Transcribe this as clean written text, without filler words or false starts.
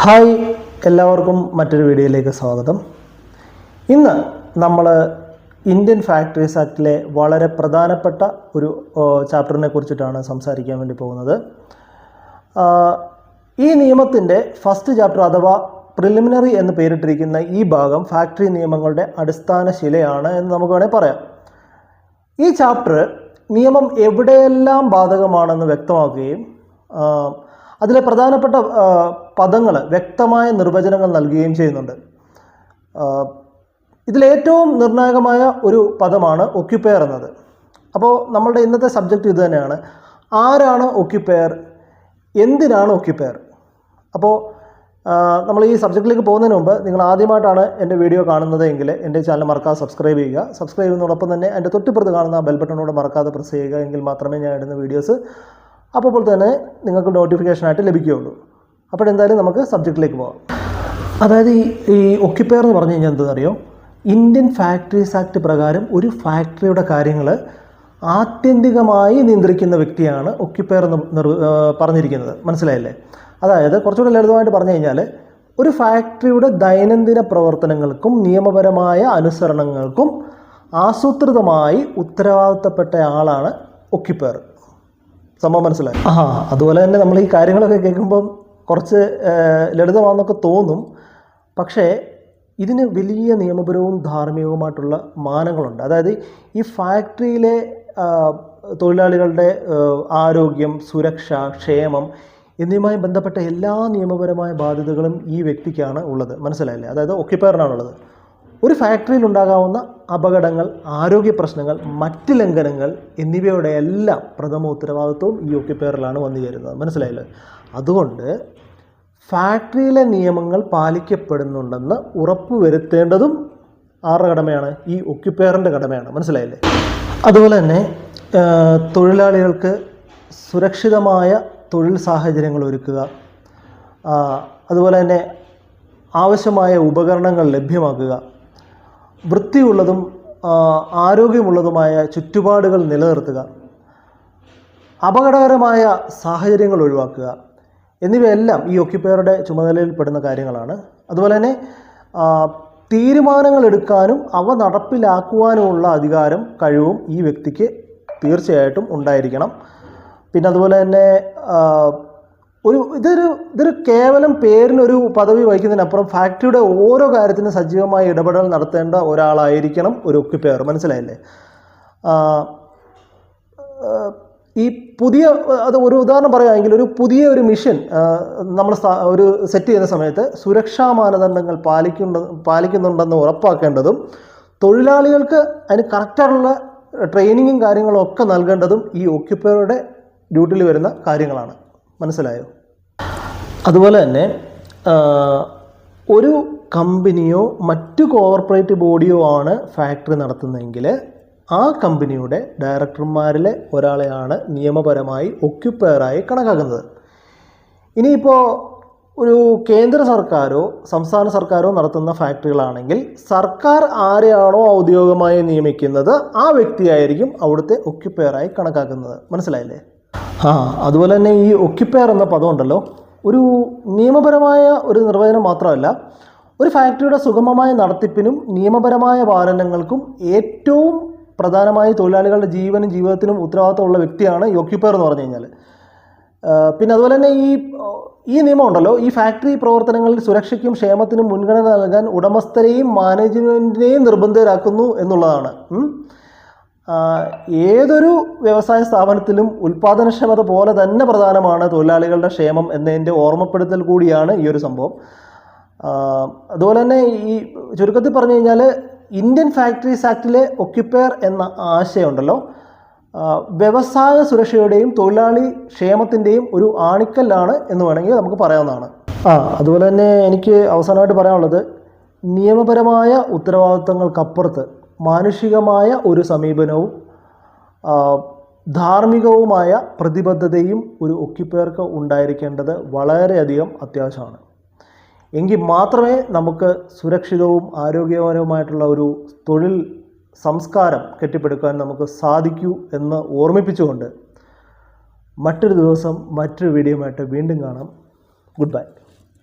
Hi, എല്ലാവർക്കും മറ്റൊരു വീഡിയോയിലേക്ക് സ്വാഗതം. ഇന്ന് നമ്മൾ ഇന്ത്യൻ ഫാക്ടറീസ് ആക്ടിലെ വളരെ പ്രധാനപ്പെട്ട ഒരു ചാപ്റ്ററിനെ കുറിച്ചിട്ടാണ് സംസാരിക്കാൻ വേണ്ടി പോകുന്നത്. ഈ നിയമത്തിൻ്റെ ഫസ്റ്റ് ചാപ്റ്റർ അഥവാ പ്രിലിമിനറി എന്ന് പേരിട്ടിരിക്കുന്ന ഈ ഭാഗം ഫാക്ടറി നിയമങ്ങളുടെ അടിസ്ഥാന ശിലയാണ് എന്ന് നമുക്ക് വേണമെങ്കിൽ പറയാം. ഈ ചാപ്റ്റർ നിയമം എവിടെയെല്ലാം ബാധകമാണെന്ന് വ്യക്തമാക്കുകയും അതിലെ പ്രധാനപ്പെട്ട പദങ്ങൾ വ്യക്തമായ നിർവചനങ്ങൾ നൽകുകയും ചെയ്യുന്നുണ്ട്. ഇതിലേറ്റവും നിർണായകമായ ഒരു പദമാണ് ഒക്യുപ്പയർ എന്നത്. അപ്പോൾ നമ്മളുടെ ഇന്നത്തെ സബ്ജക്റ്റ് ഇത് തന്നെയാണ്. ആരാണ് ഒക്യുപ്പയർ, എന്തിനാണ് ഒക്യുപ്പയർ? അപ്പോൾ നമ്മൾ ഈ സബ്ജക്റ്റിലേക്ക് പോകുന്നതിന് മുമ്പ് നിങ്ങൾ ആദ്യമായിട്ടാണ് എൻ്റെ വീഡിയോ കാണുന്നത് എങ്കിൽ എൻ്റെ ചാനൽ മറക്കാതെ സബ്സ്ക്രൈബ് ചെയ്യുക. സബ്സ്ക്രൈബ് ചെയ്യുന്നതോടൊപ്പം തന്നെ എൻ്റെ തൊട്ടിപ്പുറത്ത് കാണുന്ന ബെൽ ബട്ടണോട് മറക്കാതെ പ്രസ് ചെയ്യുക. എങ്കിൽ മാത്രമേ ഞാൻ ഇടുന്ന വീഡിയോസ് അപ്പോൾ തന്നെ നിങ്ങൾക്ക് നോട്ടിഫിക്കേഷനായിട്ട് ലഭിക്കുകയുള്ളൂ. അപ്പോഴെന്തായാലും നമുക്ക് സബ്ജക്റ്റിലേക്ക് പോകാം. അതായത് ഈ ഒക്യുപ്പയർ എന്ന് പറഞ്ഞു കഴിഞ്ഞാൽ എന്താണെന്നറിയോ? ഇന്ത്യൻ ഫാക്ടറീസ് ആക്ട് പ്രകാരം ഒരു ഫാക്ടറിയുടെ കാര്യങ്ങൾ ആത്യന്തികമായി നിയന്ത്രിക്കുന്ന വ്യക്തിയാണ് ഒക്യുപ്പയർ എന്ന് പറഞ്ഞിരിക്കുന്നത്. മനസ്സിലായില്ലേ? അതായത് കുറച്ചുകൂടെ ലളിതമായിട്ട് പറഞ്ഞു കഴിഞ്ഞാൽ ഒരു ഫാക്ടറിയുടെ ദൈനംദിന പ്രവർത്തനങ്ങൾക്കും നിയമപരമായ അനുസരണങ്ങൾക്കും ആസൂത്രിതമായി ഉത്തരവാദിത്തപ്പെട്ട ആളാണ് ഒക്യുപ്പയർ. സംഭവം മനസ്സിലായി? അതുപോലെ തന്നെ നമ്മൾ ഈ കാര്യങ്ങളൊക്കെ കേൾക്കുമ്പം കുറച്ച് ലളിതമാണെന്നൊക്കെ തോന്നും. പക്ഷേ ഇതിന് വലിയ നിയമപരവും ധാർമ്മികവുമായിട്ടുള്ള മാനങ്ങളുണ്ട്. അതായത് ഈ ഫാക്ടറിയിലെ തൊഴിലാളികളുടെ ആരോഗ്യം, സുരക്ഷ, ക്ഷേമം എന്നിവയുമായി ബന്ധപ്പെട്ട എല്ലാ നിയമപരമായ ബാധ്യതകളും ഈ വ്യക്തിക്കാണ് ഉള്ളത്. മനസ്സിലായില്ലേ? അതായത് ഒക്യുപ്പയറിനാണുള്ളത്. ഒരു ഫാക്ടറിയിൽ ഉണ്ടാകാവുന്ന അപകടങ്ങൾ, ആരോഗ്യ പ്രശ്നങ്ങൾ, മറ്റ് ലംഘനങ്ങൾ എന്നിവയുടെ എല്ലാം പ്രഥമ ഉത്തരവാദിത്വവും ഈ ഒക്യുപ്പയറിലാണ് വന്നു ചേരുന്നത്. മനസ്സിലായില്ലേ? അതുകൊണ്ട് ഫാക്ടറിയിലെ നിയമങ്ങൾ പാലിക്കപ്പെടുന്നുണ്ടെന്ന് ഉറപ്പുവരുത്തേണ്ടതും ആരുടെ കടമയാണ്? ഈ ഒക്യുപ്പയറിൻ്റെ കടമയാണ്. മനസ്സിലായില്ലേ? അതുപോലെ തന്നെ തൊഴിലാളികൾക്ക് സുരക്ഷിതമായ തൊഴിൽ സാഹചര്യങ്ങൾ ഒരുക്കുക, അതുപോലെ തന്നെ ആവശ്യമായ ഉപകരണങ്ങൾ ലഭ്യമാക്കുക, വൃത്തിയുള്ളതും ആരോഗ്യമുള്ളതുമായ ചുറ്റുപാടുകൾ നിലനിർത്തുക, അപകടകരമായ സാഹചര്യങ്ങൾ ഒഴിവാക്കുക എന്നിവയെല്ലാം ഈ ഒക്യുപ്പയറുടെ ചുമതലയിൽ പെടുന്ന കാര്യങ്ങളാണ്. അതുപോലെ തന്നെ തീരുമാനങ്ങൾ എടുക്കാനും അവ നടപ്പിലാക്കുവാനുമുള്ള അധികാരം, കഴിവും ഈ വ്യക്തിക്ക് തീർച്ചയായിട്ടും ഉണ്ടായിരിക്കണം. പിന്നെ അതുപോലെ തന്നെ ഇതൊരു കേവലം പേരിനൊരു പദവി വഹിക്കുന്നതിനപ്പുറം ഫാക്ടറിയുടെ ഓരോ കാര്യത്തിനും സജീവമായ ഇടപെടൽ നടത്തേണ്ട ഒരാളായിരിക്കണം ഒരു ഒക്യുപ്പയർ. മനസ്സിലായില്ലേ? ഈ പുതിയ ഒരു ഉദാഹരണം പറയുകയാണെങ്കിൽ ഒരു മിഷൻ നമ്മൾ ഒരു സെറ്റ് ചെയ്യുന്ന സമയത്ത് സുരക്ഷാ മാനദണ്ഡങ്ങൾ പാലിക്കുന്നുണ്ടെന്ന് ഉറപ്പാക്കേണ്ടതും തൊഴിലാളികൾക്ക് അതിന് കറക്റ്റായിട്ടുള്ള ട്രെയിനിങ്ങും കാര്യങ്ങളും ഒക്കെ നൽകേണ്ടതും ഈ ഒക്യുപ്പയറുടെ ഡ്യൂട്ടിയിൽ വരുന്ന കാര്യങ്ങളാണ്. മനസ്സിലായോ? അതുപോലെ തന്നെ ഒരു കമ്പനിയോ മറ്റു കോർപ്പറേറ്റ് ബോഡിയോ ആണ് ഫാക്ടറി നടത്തുന്നതെങ്കിൽ ആ കമ്പനിയുടെ ഡയറക്ടർമാരിലെ ഒരാളെയാണ് നിയമപരമായി ഒക്യുപ്പയറായി കണക്കാക്കുന്നത്. ഇനിയിപ്പോൾ ഒരു കേന്ദ്ര സർക്കാരോ സംസ്ഥാന സർക്കാരോ നടത്തുന്ന ഫാക്ടറികളാണെങ്കിൽ സർക്കാർ ആരെയാണോ ഔദ്യോഗികമായി നിയമിക്കുന്നത് ആ വ്യക്തിയായിരിക്കും അവിടുത്തെ ഒക്യുപ്പയറായി കണക്കാക്കുന്നത്. മനസ്സിലായില്ലേ? അതുപോലെ തന്നെ ഈ ഒക്യുപ്പയർ എന്ന പദം ഉണ്ടല്ലോ, ഒരു നിയമപരമായ ഒരു നിർവചനം മാത്രമല്ല, ഒരു ഫാക്ടറിയുടെ സുഗമമായ നടത്തിപ്പിനും നിയമപരമായ പാലനങ്ങൾക്കും ഏറ്റവും പ്രധാനമായി തൊഴിലാളികളുടെ ജീവനും ജീവിതത്തിനും ഉത്തരവാദിത്തമുള്ള വ്യക്തിയാണ് ഈ ഒക്യുപ്പയർ എന്ന് പറഞ്ഞു കഴിഞ്ഞാൽ. പിന്നെ അതുപോലെ തന്നെ ഈ നിയമം ഉണ്ടല്ലോ, ഈ ഫാക്ടറി പ്രവർത്തനങ്ങളിൽ സുരക്ഷയ്ക്കും ക്ഷേമത്തിനും മുൻഗണന നൽകാൻ ഉടമസ്ഥരെയും മാനേജ്മെൻറ്റിനെയും നിർബന്ധിതരാക്കുന്നു എന്നുള്ളതാണ്. ഏതൊരു വ്യവസായ സ്ഥാപനത്തിലും ഉൽപ്പാദനക്ഷമത പോലെ തന്നെ പ്രധാനമാണ് തൊഴിലാളികളുടെ ക്ഷേമം എന്നതിൻ്റെ ഓർമ്മപ്പെടുത്തൽ കൂടിയാണ് ഈ ഒരു സംഭവം. അതുപോലെ തന്നെ ഈ ചുരുക്കത്തിൽ പറഞ്ഞു കഴിഞ്ഞാൽ ഇന്ത്യൻ ഫാക്ടറീസ് ആക്ടിലെ ഒക്യുപ്പയർ എന്ന ആശയമുണ്ടല്ലോ, വ്യവസായ സുരക്ഷയുടെയും തൊഴിലാളി ക്ഷേമത്തിൻ്റെയും ഒരു ആണിക്കല്ലാണ് എന്ന് വേണമെങ്കിൽ നമുക്ക് പറയാവുന്നതാണ്. അതുപോലെ തന്നെ എനിക്ക് അവസാനമായിട്ട് പറയാനുള്ളത്, നിയമപരമായ ഉത്തരവാദിത്തങ്ങൾക്കപ്പുറത്ത് മാനുഷികമായ ഒരു സമീപനവും ധാർമ്മികവുമായ പ്രതിബദ്ധതയും ഒരു ഒക്യുപ്പയർക്ക് ഉണ്ടായിരിക്കേണ്ടത് വളരെയധികം അത്യാവശ്യമാണ്. എങ്കിൽ മാത്രമേ നമുക്ക് സുരക്ഷിതവും ആരോഗ്യപരവുമായിട്ടുള്ള ഒരു തൊഴിൽ സംസ്കാരം കെട്ടിപ്പടുക്കാൻ നമുക്ക് സാധിക്കൂ എന്ന് ഓർമ്മിപ്പിച്ചുകൊണ്ട് മറ്റൊരു ദിവസം മറ്റൊരു വീഡിയോയുമായിട്ട് വീണ്ടും കാണാം. Good bye.